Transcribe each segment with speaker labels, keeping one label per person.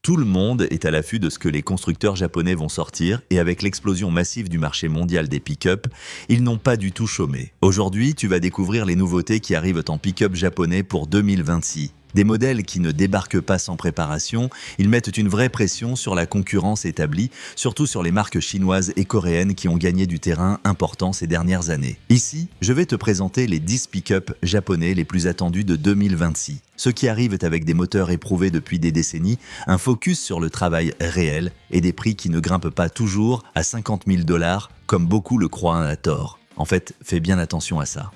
Speaker 1: Tout le monde est à l'affût de ce que les constructeurs japonais vont sortir et avec l'explosion massive du marché mondial des pick-up, ils n'ont pas du tout chômé. Aujourd'hui, tu vas découvrir les nouveautés qui arrivent en pick-up japonais pour 2026. Des modèles qui ne débarquent pas sans préparation, ils mettent une vraie pression sur la concurrence établie, surtout sur les marques chinoises et coréennes qui ont gagné du terrain important ces dernières années. Ici, je vais te présenter les 10 pick-up japonais les plus attendus de 2026. Ceux qui arrivent avec des moteurs éprouvés depuis des décennies, un focus sur le travail réel et des prix qui ne grimpent pas toujours à 50 000 $ comme beaucoup le croient à tort. En fait, fais bien attention à ça.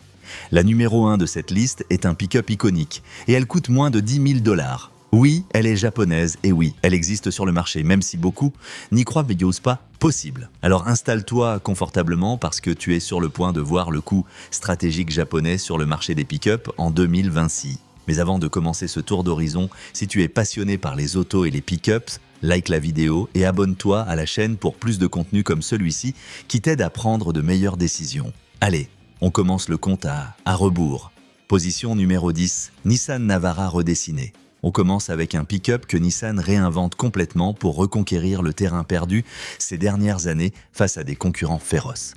Speaker 1: La numéro 1 de cette liste est un pick-up iconique et elle coûte moins de 10 000 $. Oui, elle est japonaise et oui, elle existe sur le marché, même si beaucoup n'y croient mais n'osent pas possible. Alors installe-toi confortablement parce que tu es sur le point de voir le coup stratégique japonais sur le marché des pick-up en 2026. Mais avant de commencer ce tour d'horizon, si tu es passionné par les autos et les pick-ups, like la vidéo et abonne-toi à la chaîne pour plus de contenu comme celui-ci qui t'aide à prendre de meilleures décisions. Allez, on commence le compte à rebours. Position numéro 10, Nissan Navara redessiné. On commence avec un pick-up que Nissan réinvente complètement pour reconquérir le terrain perdu ces dernières années face à des concurrents féroces.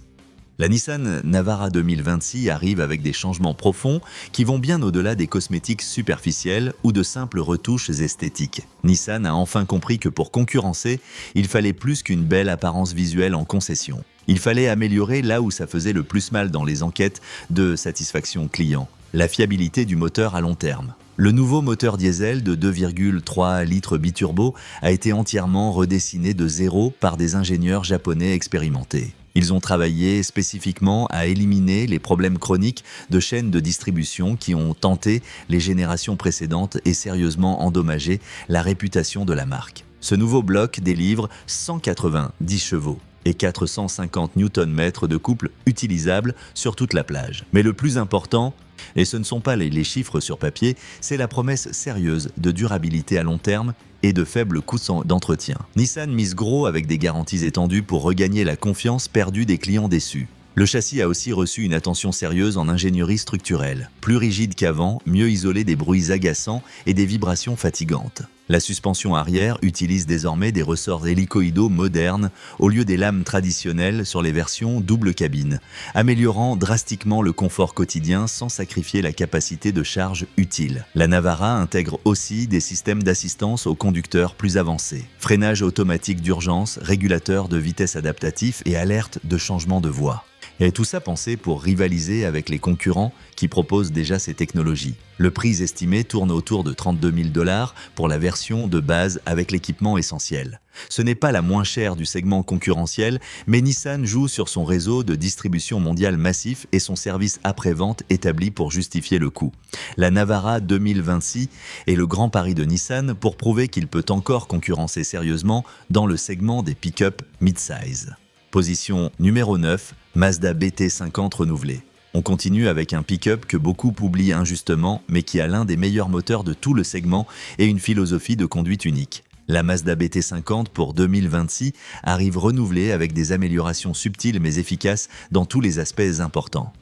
Speaker 1: La Nissan Navara 2026 arrive avec des changements profonds qui vont bien au-delà des cosmétiques superficiels ou de simples retouches esthétiques. Nissan a enfin compris que pour concurrencer, il fallait plus qu'une belle apparence visuelle en concession. Il fallait améliorer là où ça faisait le plus mal dans les enquêtes de satisfaction client, la fiabilité du moteur à long terme. Le nouveau moteur diesel de 2,3 litres biturbo a été entièrement redessiné de zéro par des ingénieurs japonais expérimentés. Ils ont travaillé spécifiquement à éliminer les problèmes chroniques de chaînes de distribution qui ont tenté les générations précédentes et sérieusement endommagé la réputation de la marque. Ce nouveau bloc délivre 190 chevaux et 450 Nm de couple utilisable sur toute la plage. Mais le plus important, et ce ne sont pas les chiffres sur papier, c'est la promesse sérieuse de durabilité à long terme et de faibles coûts d'entretien. Nissan mise gros avec des garanties étendues pour regagner la confiance perdue des clients déçus. Le châssis a aussi reçu une attention sérieuse en ingénierie structurelle. Plus rigide qu'avant, mieux isolé des bruits agaçants et des vibrations fatigantes. La suspension arrière utilise désormais des ressorts hélicoïdaux modernes au lieu des lames traditionnelles sur les versions double cabine, améliorant drastiquement le confort quotidien sans sacrifier la capacité de charge utile. La Navara intègre aussi des systèmes d'assistance au conducteur plus avancés. Freinage automatique d'urgence, régulateur de vitesse adaptatif et alerte de changement de voie. Et tout ça pensé pour rivaliser avec les concurrents qui proposent déjà ces technologies. Le prix estimé tourne autour de 32 000 $ pour la version de base avec l'équipement essentiel. Ce n'est pas la moins chère du segment concurrentiel, mais Nissan joue sur son réseau de distribution mondiale massif et son service après-vente établi pour justifier le coût. La Navara 2026 est le grand pari de Nissan pour prouver qu'il peut encore concurrencer sérieusement dans le segment des pick-up mid-size. Position numéro 9, Mazda BT50 renouvelé. On continue avec un pick-up que beaucoup oublient injustement, mais qui a l'un des meilleurs moteurs de tout le segment et une philosophie de conduite unique. La Mazda BT50 pour 2026 arrive renouvelée avec des améliorations subtiles mais efficaces dans tous les aspects importants.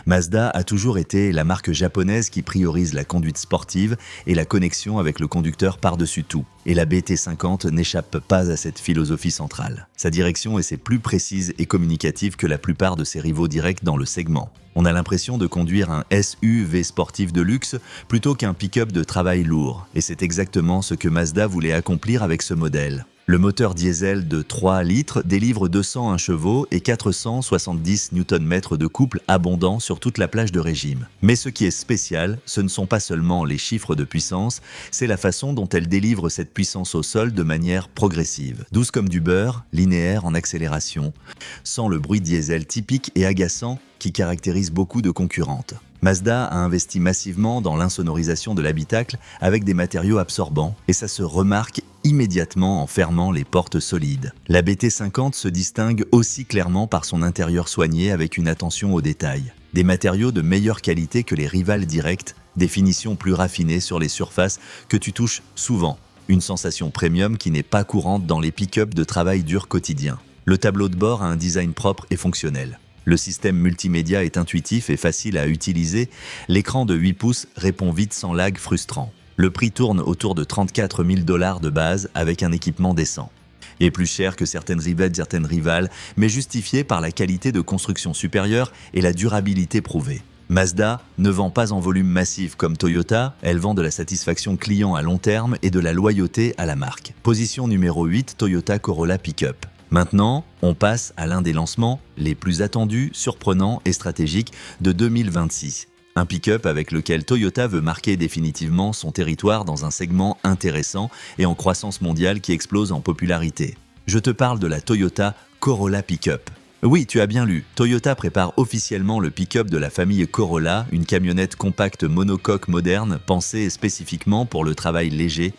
Speaker 1: Mazda a toujours été la marque japonaise qui priorise la conduite sportive et la connexion avec le conducteur par-dessus tout. Et la BT50 n'échappe pas à cette philosophie centrale. Sa direction est plus précise et communicative que la plupart de ses rivaux directs dans le segment. On a l'impression de conduire un SUV sportif de luxe plutôt qu'un pick-up de travail lourd. Et c'est exactement ce que Mazda voulait accomplir avec ce modèle. Le moteur diesel de 3 litres délivre 201 chevaux et 470 Nm de couple abondant sur toute la plage de régime. Mais ce qui est spécial, ce ne sont pas seulement les chiffres de puissance, c'est la façon dont elle délivre cette puissance au sol de manière progressive. Douce comme du beurre, linéaire en accélération, sans le bruit diesel typique et agaçant qui caractérise beaucoup de concurrentes. Mazda a investi massivement dans l'insonorisation de l'habitacle avec des matériaux absorbants et ça se remarque immédiatement en fermant les portes solides. La BT50 se distingue aussi clairement par son intérieur soigné avec une attention aux détails. Des matériaux de meilleure qualité que les rivales directes, des finitions plus raffinées sur les surfaces que tu touches souvent. Une sensation premium qui n'est pas courante dans les pick-up de travail dur quotidien. Le tableau de bord a un design propre et fonctionnel. Le système multimédia est intuitif et facile à utiliser. L'écran de 8 pouces répond vite sans lag frustrant. Le prix tourne autour de 34 000 $ de base avec un équipement décent. Et plus cher que certaines rivales, mais justifié par la qualité de construction supérieure et la durabilité prouvée. Mazda ne vend pas en volume massif comme Toyota, elle vend de la satisfaction client à long terme et de la loyauté à la marque. Position numéro 8, Toyota Corolla Pickup. Maintenant, on passe à l'un des lancements les plus attendus, surprenants et stratégiques de 2026. Un pick-up avec lequel Toyota veut marquer définitivement son territoire dans un segment intéressant et en croissance mondiale qui explose en popularité. Je te parle de la Toyota Corolla Pickup. Oui, tu as bien lu, Toyota prépare officiellement le pick-up de la famille Corolla, une camionnette compacte monocoque moderne pensée spécifiquement pour le travail léger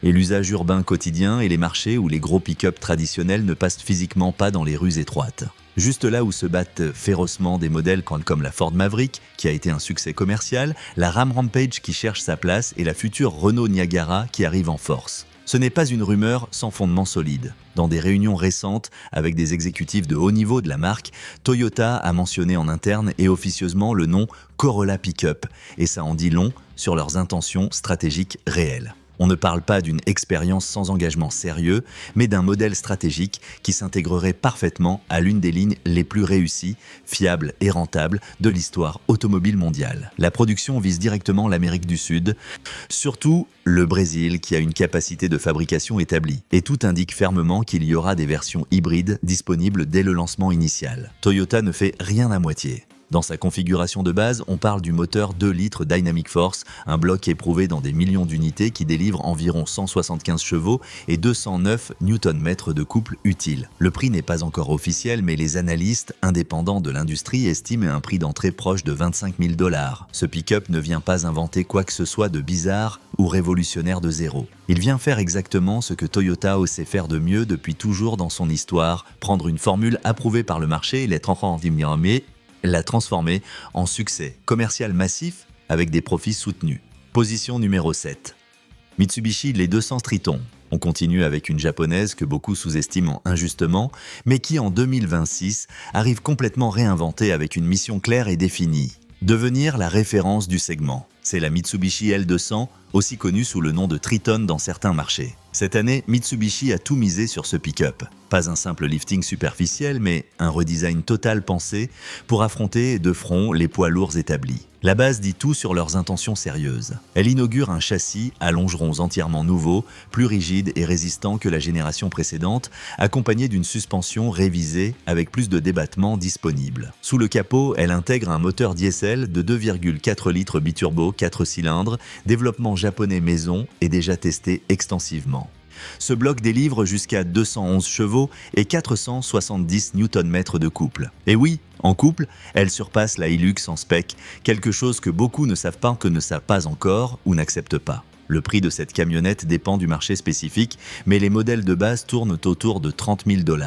Speaker 1: et l'usage urbain quotidien et les marchés où les gros pick-up traditionnels ne passent physiquement pas dans les rues étroites. Juste là où se battent férocement des modèles comme la Ford Maverick, qui a été un succès commercial, la Ram Rampage qui cherche sa place et la future Renault Niagara qui arrive en force. Ce n'est pas une rumeur sans fondement solide. Dans des réunions récentes avec des exécutifs de haut niveau de la marque, Toyota a mentionné en interne et officieusement le nom Corolla Pickup, et ça en dit long sur leurs intentions stratégiques réelles. On ne parle pas d'une expérience sans engagement sérieux, mais d'un modèle stratégique qui s'intégrerait parfaitement à l'une des lignes les plus réussies, fiables et rentables de l'histoire automobile mondiale. La production vise directement l'Amérique du Sud, surtout le Brésil qui a une capacité de fabrication établie. Et tout indique fermement qu'il y aura des versions hybrides disponibles dès le lancement initial. Toyota ne fait rien à moitié. Dans sa configuration de base, on parle du moteur 2 litres Dynamic Force, un bloc éprouvé dans des millions d'unités qui délivre environ 175 chevaux et 209 Nm de couple utile. Le prix n'est pas encore officiel, mais les analystes indépendants de l'industrie estiment un prix d'entrée proche de 25 000 $. Ce pick-up ne vient pas inventer quoi que ce soit de bizarre ou révolutionnaire de zéro. Il vient faire exactement ce que Toyota sait faire de mieux depuis toujours dans son histoire, prendre une formule approuvée par le marché et la transformer en succès commercial massif avec des profits soutenus. Position numéro 7. Mitsubishi les 200 Triton. On continue avec une japonaise que beaucoup sous-estiment injustement, mais qui en 2026 arrive complètement réinventée avec une mission claire et définie. Devenir la référence du segment. C'est la Mitsubishi L200, aussi connue sous le nom de Triton dans certains marchés. Cette année, Mitsubishi a tout misé sur ce pick-up. Pas un simple lifting superficiel, mais un redesign total pensé pour affronter de front les poids lourds établis. La base dit tout sur leurs intentions sérieuses. Elle inaugure un châssis à longerons entièrement nouveau, plus rigide et résistant que la génération précédente, accompagné d'une suspension révisée avec plus de débattement disponible. Sous le capot, elle intègre un moteur diesel de 2,4 litres biturbo 4 cylindres, développement japonais maison et déjà testé extensivement. Ce bloc délivre jusqu'à 211 chevaux et 470 Nm de couple. Et oui, en couple, elle surpasse la Hilux en spec, quelque chose que beaucoup ne savent pas encore ou n'acceptent pas. Le prix de cette camionnette dépend du marché spécifique, mais les modèles de base tournent autour de 30 000 $.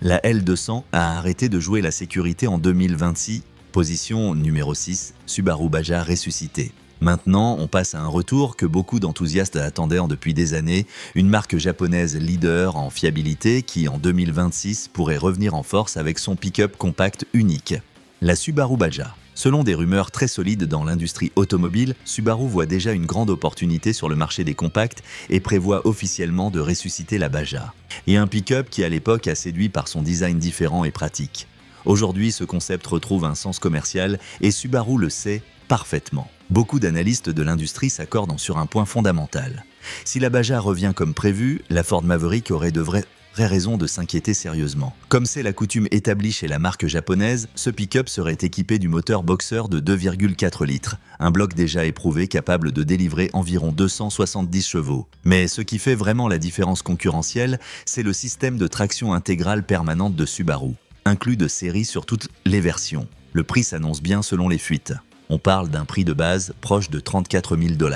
Speaker 1: La L200 a arrêté de jouer la sécurité en 2026, position numéro 6, Subaru Baja ressuscité. Maintenant, on passe à un retour que beaucoup d'enthousiastes attendaient depuis des années, une marque japonaise leader en fiabilité qui, en 2026, pourrait revenir en force avec son pick-up compact unique, la Subaru Baja. Selon des rumeurs très solides dans l'industrie automobile, Subaru voit déjà une grande opportunité sur le marché des compacts et prévoit officiellement de ressusciter la Baja. Et un pick-up qui à l'époque a séduit par son design différent et pratique. Aujourd'hui, ce concept retrouve un sens commercial et Subaru le sait parfaitement. Beaucoup d'analystes de l'industrie s'accordent sur un point fondamental. Si la Baja revient comme prévu, la Ford Maverick aurait de vraies raisons de s'inquiéter sérieusement. Comme c'est la coutume établie chez la marque japonaise, ce pick-up serait équipé du moteur Boxer de 2,4 litres, un bloc déjà éprouvé capable de délivrer environ 270 chevaux. Mais ce qui fait vraiment la différence concurrentielle, c'est le système de traction intégrale permanente de Subaru, inclus de série sur toutes les versions. Le prix s'annonce bien selon les fuites. On parle d'un prix de base proche de 34 000 $.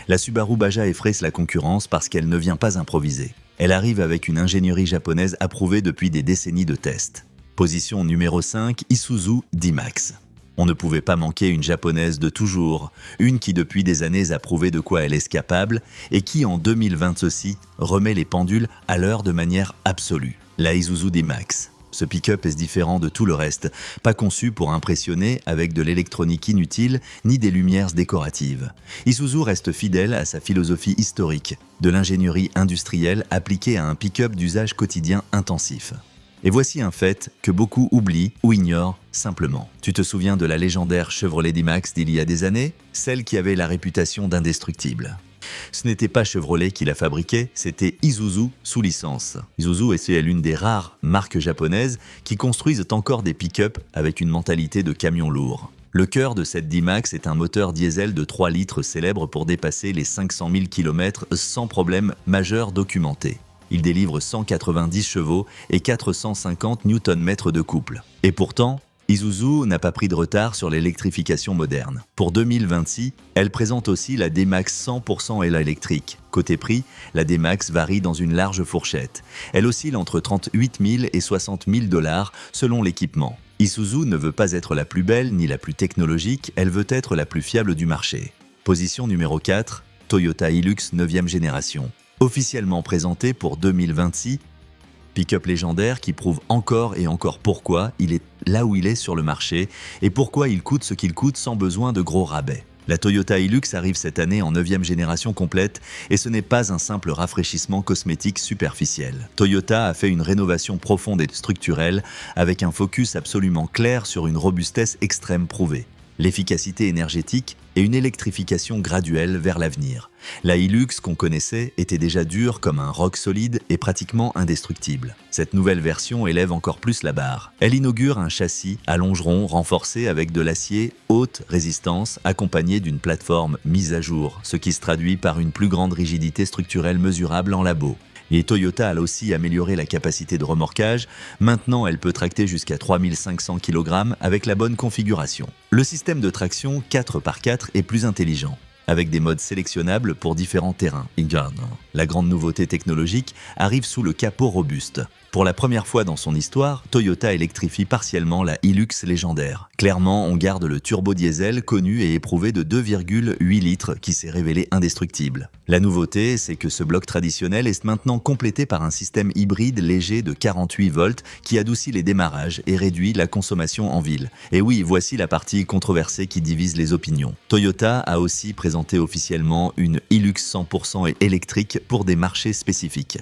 Speaker 1: La Subaru Baja effraie la concurrence parce qu'elle ne vient pas improviser. Elle arrive avec une ingénierie japonaise approuvée depuis des décennies de tests. Position numéro 5, Isuzu D-Max. On ne pouvait pas manquer une japonaise de toujours, une qui depuis des années a prouvé de quoi elle est capable et qui en 2020 aussi remet les pendules à l'heure de manière absolue. La Isuzu D-Max. Ce pick-up est différent de tout le reste, pas conçu pour impressionner avec de l'électronique inutile ni des lumières décoratives. Isuzu reste fidèle à sa philosophie historique, de l'ingénierie industrielle appliquée à un pick-up d'usage quotidien intensif. Et voici un fait que beaucoup oublient ou ignorent simplement. Tu te souviens de la légendaire Chevrolet D-Max d'il y a des années? Celle qui avait la réputation d'indestructible. Ce n'était pas Chevrolet qui la fabriquait, c'était Isuzu sous licence. Isuzu est l'une des rares marques japonaises qui construisent encore des pick-up avec une mentalité de camion lourd. Le cœur de cette D-Max est un moteur diesel de 3 litres célèbre pour dépasser les 500 000 km sans problème majeur documenté. Il délivre 190 chevaux et 450 Nm de couple. Et pourtant, Isuzu n'a pas pris de retard sur l'électrification moderne. Pour 2026, elle présente aussi la D-Max 100% électrique. Côté prix, la D-Max varie dans une large fourchette. Elle oscille entre 38 000 et 60 000 $ selon l'équipement. Isuzu ne veut pas être la plus belle ni la plus technologique, elle veut être la plus fiable du marché. Position numéro 4, Toyota Hilux 9e génération. Officiellement présenté pour 2026, pick-up légendaire qui prouve encore et encore pourquoi il est là où il est sur le marché et pourquoi il coûte ce qu'il coûte sans besoin de gros rabais. La Toyota Hilux arrive cette année en 9e génération complète et ce n'est pas un simple rafraîchissement cosmétique superficiel. Toyota a fait une rénovation profonde et structurelle avec un focus absolument clair sur une robustesse extrême prouvée, l'efficacité énergétique et une électrification graduelle vers l'avenir. La Hilux qu'on connaissait était déjà dure comme un roc solide et pratiquement indestructible. Cette nouvelle version élève encore plus la barre. Elle inaugure un châssis à longeron renforcé avec de l'acier haute résistance accompagné d'une plateforme mise à jour, ce qui se traduit par une plus grande rigidité structurelle mesurable en labo. Et Toyota a aussi amélioré la capacité de remorquage. Maintenant, elle peut tracter jusqu'à 3500 kg avec la bonne configuration. Le système de traction 4x4 est plus intelligent, avec des modes sélectionnables pour différents terrains. La grande nouveauté technologique arrive sous le capot robuste. Pour la première fois dans son histoire, Toyota électrifie partiellement la Hilux légendaire. Clairement, on garde le turbo-diesel connu et éprouvé de 2,8 litres qui s'est révélé indestructible. La nouveauté, c'est que ce bloc traditionnel est maintenant complété par un système hybride léger de 48 volts qui adoucit les démarrages et réduit la consommation en ville. Et oui, voici la partie controversée qui divise les opinions. Toyota a aussi présenté officiellement une Hilux 100% électrique pour des marchés spécifiques.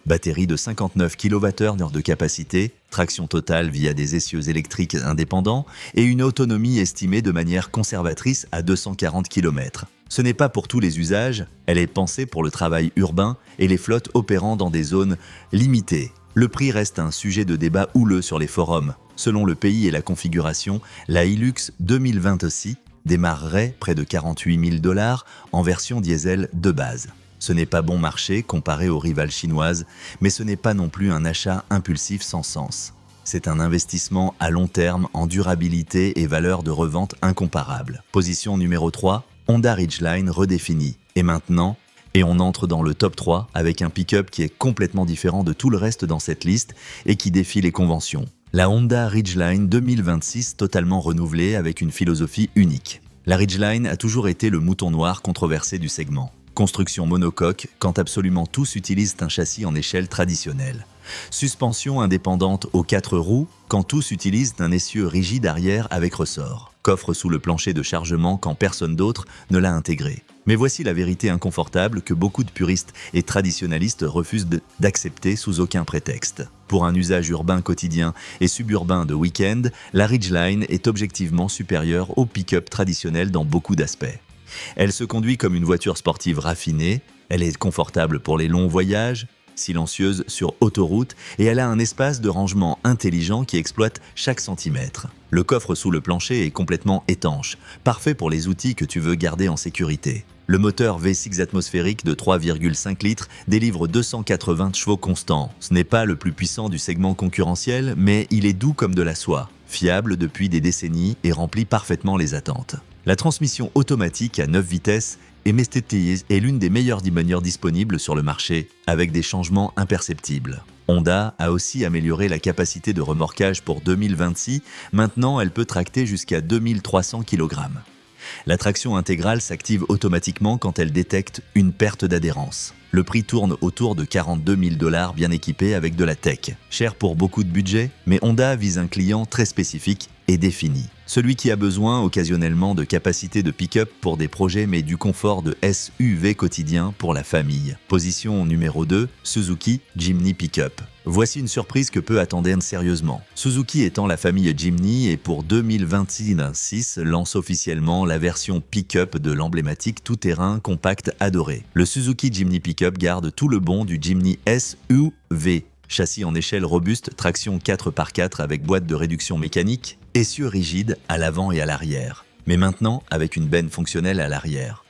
Speaker 1: Batterie de 59 kWh de capacité, traction totale via des essieux électriques indépendants et une autonomie estimée de manière conservatrice à 240 km. Ce n'est pas pour tous les usages, elle est pensée pour le travail urbain et les flottes opérant dans des zones limitées. Le prix reste un sujet de débat houleux sur les forums. Selon le pays et la configuration, la Hilux 2026 démarrerait près de 48 000 $ en version diesel de base. Ce n'est pas bon marché comparé aux rivales chinoises, mais ce n'est pas non plus un achat impulsif sans sens. C'est un investissement à long terme en durabilité et valeur de revente incomparable. Position numéro 3, Honda Ridgeline redéfinie. Et maintenant, on entre dans le top 3 avec un pick-up qui est complètement différent de tout le reste dans cette liste et qui défie les conventions. La Honda Ridgeline 2026 totalement renouvelée avec une philosophie unique. La Ridgeline a toujours été le mouton noir controversé du segment. Construction monocoque, quand absolument tous utilisent un châssis en échelle traditionnelle. Suspension indépendante aux 4 roues, quand tous utilisent un essieu rigide arrière avec ressort. Coffre sous le plancher de chargement quand personne d'autre ne l'a intégré. Mais voici la vérité inconfortable que beaucoup de puristes et traditionalistes refusent d'accepter sous aucun prétexte. Pour un usage urbain quotidien et suburbain de week-end, la Ridgeline est objectivement supérieure au pick-up traditionnel dans beaucoup d'aspects. Elle se conduit comme une voiture sportive raffinée, elle est confortable pour les longs voyages, silencieuse sur autoroute et elle a un espace de rangement intelligent qui exploite chaque centimètre. Le coffre sous le plancher est complètement étanche, parfait pour les outils que tu veux garder en sécurité. Le moteur V6 atmosphérique de 3,5 litres délivre 280 chevaux constants. Ce n'est pas le plus puissant du segment concurrentiel, mais il est doux comme de la soie, fiable depuis des décennies et remplit parfaitement les attentes. La transmission automatique à 9 vitesses est l'une des meilleures manières disponibles sur le marché, avec des changements imperceptibles. Honda a aussi amélioré la capacité de remorquage pour 2026, maintenant elle peut tracter jusqu'à 2300 kg. La traction intégrale s'active automatiquement quand elle détecte une perte d'adhérence. Le prix tourne autour de 42 000 $ bien équipé avec de la tech. Cher pour beaucoup de budget, mais Honda vise un client très spécifique et défini. Celui qui a besoin occasionnellement de capacités de pick-up pour des projets mais du confort de SUV quotidien pour la famille. Position numéro 2, Suzuki Jimny Pickup. Voici une surprise que peut attendre sérieusement. Suzuki étant la famille Jimny et pour 2026 lance officiellement la version pick-up de l'emblématique tout-terrain compact adoré. Le Suzuki Jimny Pickup garde tout le bon du Jimny SUV. Châssis en échelle robuste, traction 4x4 avec boîte de réduction mécanique, essieux rigides à l'avant et à l'arrière. Mais maintenant avec une benne fonctionnelle à l'arrière.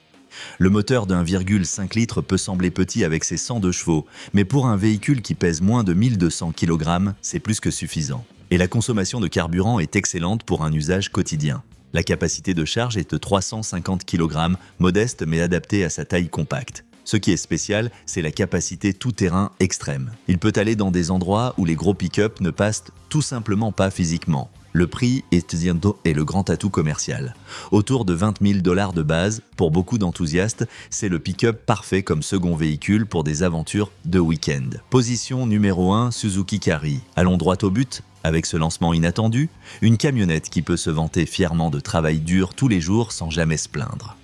Speaker 1: Le moteur de 1,5 litres peut sembler petit avec ses 102 chevaux, mais pour un véhicule qui pèse moins de 1200 kg, c'est plus que suffisant. Et la consommation de carburant est excellente pour un usage quotidien. La capacité de charge est de 350 kg, modeste mais adaptée à sa taille compacte. Ce qui est spécial, c'est la capacité tout-terrain extrême. Il peut aller dans des endroits où les gros pick-up ne passent tout simplement pas physiquement. Le prix est le grand atout commercial. Autour de 20 000 $ de base, pour beaucoup d'enthousiastes, c'est le pick-up parfait comme second véhicule pour des aventures de week-end. Position numéro 1, Suzuki Carry. Allons droit au but. Avec ce lancement inattendu, une camionnette qui peut se vanter fièrement de travail dur tous les jours sans jamais se plaindre.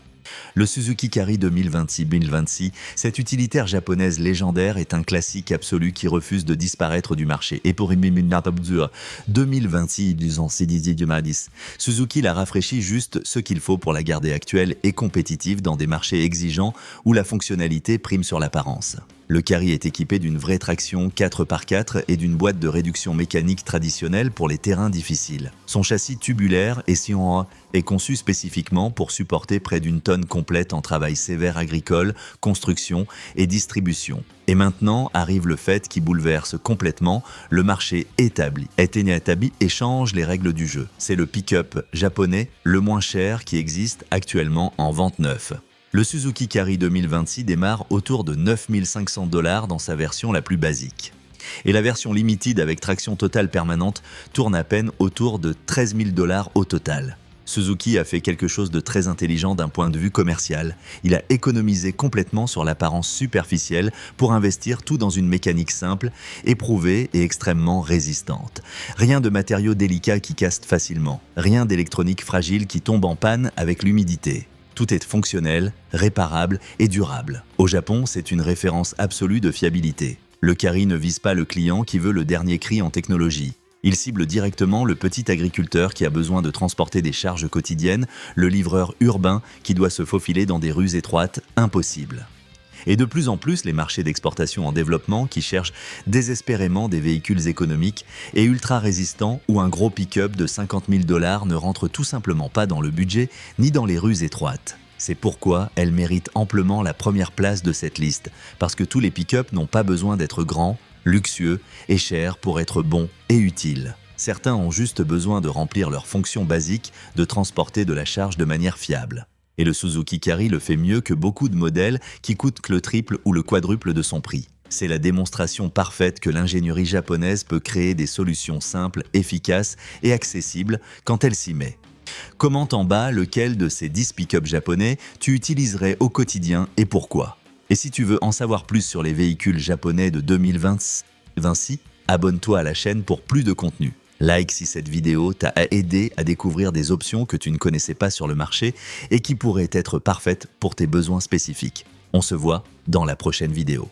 Speaker 1: Le Suzuki Carry 2026, cette utilitaire japonaise légendaire est un classique absolu qui refuse de disparaître du marché. Et pour 2026, Suzuki l'a rafraîchi juste ce qu'il faut pour la garder actuelle et compétitive dans des marchés exigeants où la fonctionnalité prime sur l'apparence. Le Carry est équipé d'une vraie traction 4x4 et d'une boîte de réduction mécanique traditionnelle pour les terrains difficiles. Son châssis tubulaire et Sion est conçu spécifiquement pour supporter près d'une tonne complète en travail sévère agricole, construction et distribution. Et maintenant arrive le fait qui bouleverse complètement le marché établi. Et change les règles du jeu. C'est le pick-up japonais le moins cher qui existe actuellement en vente neuve. Le Suzuki Carry 2026 démarre autour de 9 500 $ dans sa version la plus basique. Et la version limited avec traction totale permanente tourne à peine autour de 13 000 $ au total. Suzuki a fait quelque chose de très intelligent d'un point de vue commercial. Il a économisé complètement sur l'apparence superficielle pour investir tout dans une mécanique simple, éprouvée et extrêmement résistante. Rien de matériaux délicats qui cassent facilement, rien d'électronique fragile qui tombe en panne avec l'humidité. Tout est fonctionnel, réparable et durable. Au Japon, c'est une référence absolue de fiabilité. Le Carry ne vise pas le client qui veut le dernier cri en technologie. Il cible directement le petit agriculteur qui a besoin de transporter des charges quotidiennes, le livreur urbain qui doit se faufiler dans des rues étroites, impossible. Et de plus en plus, les marchés d'exportation en développement qui cherchent désespérément des véhicules économiques et ultra résistants où un gros pick-up de 50 000 $ ne rentre tout simplement pas dans le budget ni dans les rues étroites. C'est pourquoi elle mérite amplement la première place de cette liste, parce que tous les pick-up n'ont pas besoin d'être grands, luxueux et chers pour être bons et utiles. Certains ont juste besoin de remplir leurs fonctions basiques, de transporter de la charge de manière fiable. Et le Suzuki Carry le fait mieux que beaucoup de modèles qui coûtent que le triple ou le quadruple de son prix. C'est la démonstration parfaite que l'ingénierie japonaise peut créer des solutions simples, efficaces et accessibles quand elle s'y met. Commente en bas lequel de ces 10 pick-up japonais tu utiliserais au quotidien et pourquoi. Et si tu veux en savoir plus sur les véhicules japonais de 2026, abonne-toi à la chaîne pour plus de contenu. Like si cette vidéo t'a aidé à découvrir des options que tu ne connaissais pas sur le marché et qui pourraient être parfaites pour tes besoins spécifiques. On se voit dans la prochaine vidéo.